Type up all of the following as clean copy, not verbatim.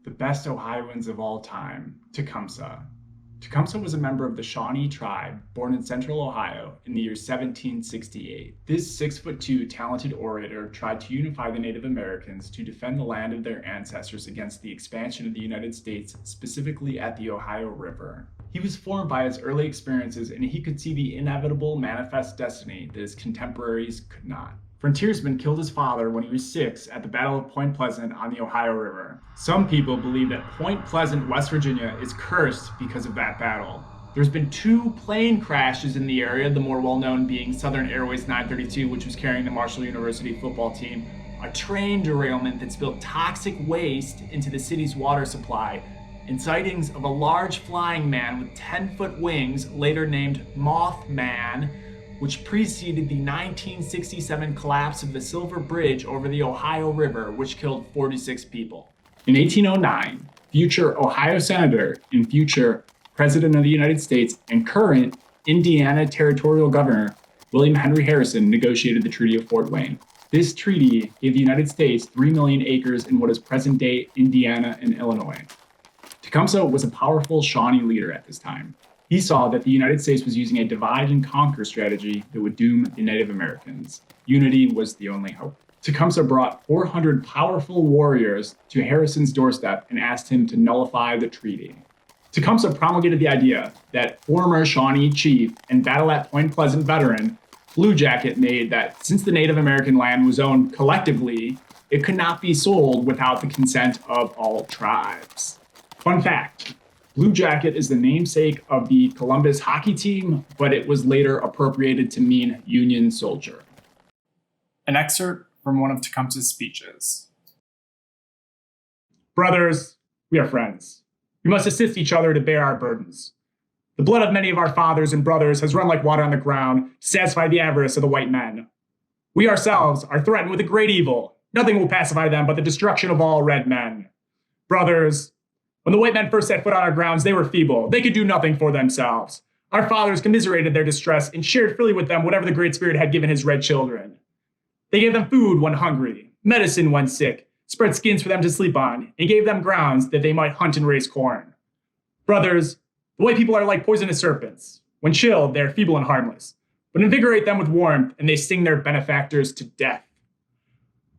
The best Ohioans of all time, Tecumseh. Tecumseh was a member of the Shawnee tribe, born in central Ohio in the year 1768. This 6'2" talented orator tried to unify the Native Americans to defend the land of their ancestors against the expansion of the United States, specifically at the Ohio River. He was formed by his early experiences, and he could see the inevitable manifest destiny that his contemporaries could not. Frontiersmen killed his father when he was 6 at the Battle of Point Pleasant on the Ohio River. Some people believe that Point Pleasant, West Virginia is cursed because of that battle. There's been 2 plane crashes in the area, the more well-known being Southern Airways 932, which was carrying the Marshall University football team, a train derailment that spilled toxic waste into the city's water supply, and sightings of a large flying man with 10-foot wings, later named Mothman, which preceded the 1967 collapse of the Silver Bridge over the Ohio River, which killed 46 people. In 1809, future Ohio Senator and future President of the United States and current Indiana Territorial Governor William Henry Harrison negotiated the Treaty of Fort Wayne. This treaty gave the United States 3 million acres in what is present-day Indiana and Illinois. Tecumseh was a powerful Shawnee leader at this time. He saw that the United States was using a divide and conquer strategy that would doom the Native Americans. Unity was the only hope. Tecumseh brought 400 powerful warriors to Harrison's doorstep and asked him to nullify the treaty. Tecumseh promulgated the idea that former Shawnee chief and Battle at Point Pleasant veteran Blue Jacket made that since the Native American land was owned collectively, it could not be sold without the consent of all tribes. Fun fact. Blue Jacket is the namesake of the Columbus hockey team, but it was later appropriated to mean Union soldier. An excerpt from one of Tecumseh's speeches. Brothers, we are friends. We must assist each other to bear our burdens. The blood of many of our fathers and brothers has run like water on the ground to satisfy the avarice of the white men. We ourselves are threatened with a great evil. Nothing will pacify them but the destruction of all red men. Brothers, when the white men first set foot on our grounds, they were feeble. They could do nothing for themselves. Our fathers commiserated their distress and shared freely with them whatever the Great Spirit had given his red children. They gave them food when hungry, medicine when sick, spread skins for them to sleep on, and gave them grounds that they might hunt and raise corn. Brothers, the white people are like poisonous serpents. When chilled, they are feeble and harmless, but invigorate them with warmth, and they sting their benefactors to death.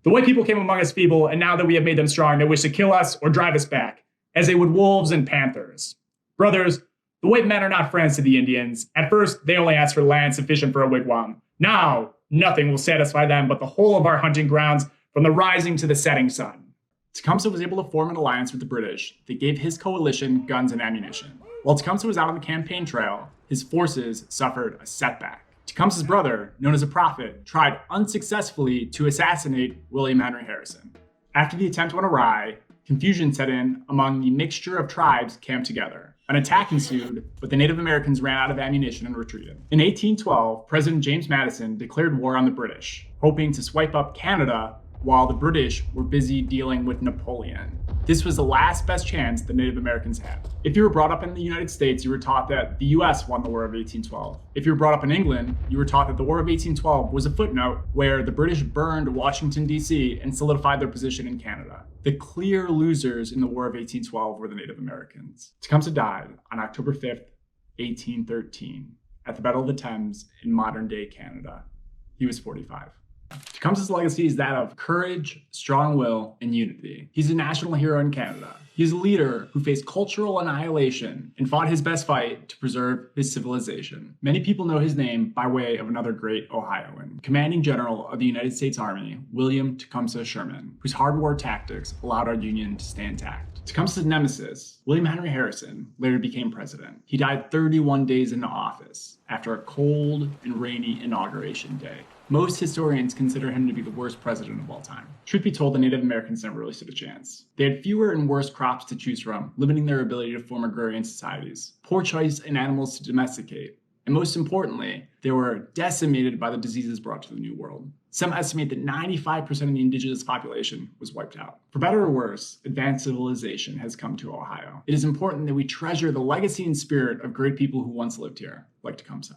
The white people came among us feeble, and now that we have made them strong, they wish to kill us or drive us back, as they would wolves and panthers. Brothers, the white men are not friends to the Indians. At first, they only asked for land sufficient for a wigwam. Now, nothing will satisfy them but the whole of our hunting grounds from the rising to the setting sun. Tecumseh was able to form an alliance with the British that gave his coalition guns and ammunition. While Tecumseh was out on the campaign trail, his forces suffered a setback. Tecumseh's brother, known as a prophet, tried unsuccessfully to assassinate William Henry Harrison. After the attempt went awry, confusion set in among the mixture of tribes camped together. An attack ensued, but the Native Americans ran out of ammunition and retreated. In 1812, President James Madison declared war on the British, hoping to swipe up Canada while the British were busy dealing with Napoleon. This was the last best chance the Native Americans had. If you were brought up in the United States, you were taught that the US won the War of 1812. If you were brought up in England, you were taught that the War of 1812 was a footnote where the British burned Washington, D.C. and solidified their position in Canada. The clear losers in the War of 1812 were the Native Americans. Tecumseh died on October 5th, 1813, at the Battle of the Thames in modern-day Canada. He was 45. Tecumseh's legacy is that of courage, strong will, and unity. He's a national hero in Canada. He's a leader who faced cultural annihilation and fought his best fight to preserve his civilization. Many people know his name by way of another great Ohioan, Commanding General of the United States Army, William Tecumseh Sherman, whose hard war tactics allowed our Union to stay intact. Tecumseh's nemesis, William Henry Harrison, later became president. He died 31 days into office after a cold and rainy inauguration day. Most historians consider him to be the worst president of all time. Truth be told, the Native Americans never really stood a chance. They had fewer and worse crops to choose from, limiting their ability to form agrarian societies, poor choice in animals to domesticate, and most importantly, they were decimated by the diseases brought to the New World. Some estimate that 95% of the indigenous population was wiped out. For better or worse, advanced civilization has come to Ohio. It is important that we treasure the legacy and spirit of great people who once lived here, like Tecumseh.